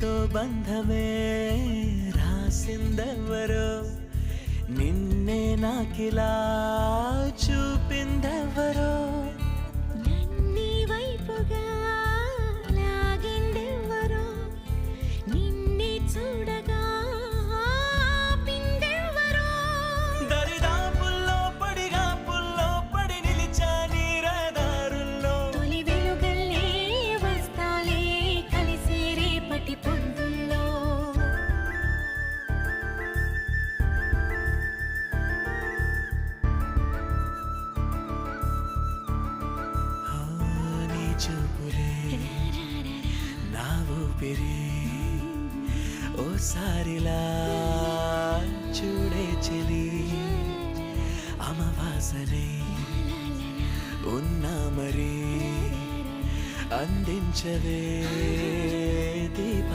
నీతో బంధమే రాసిందెవరో నిన్నే నాకిలా చూపిందెవరో నన్నీ వైపుగా లాగిందెవరో నిన్నే చూడగా ఆపిందెవరో దరిదాపుల్లో పడి నిలిచా నీ రహదారుల్లో తొలి వెలుగల్లే వస్తాలే కలిసి రేపటి పొద్దుల్లో నీ చూపులే నా ఊపిరి ఓసారిలా చూడే చెలి అమవాసనే ఉన్నా మరి అందించవే దీప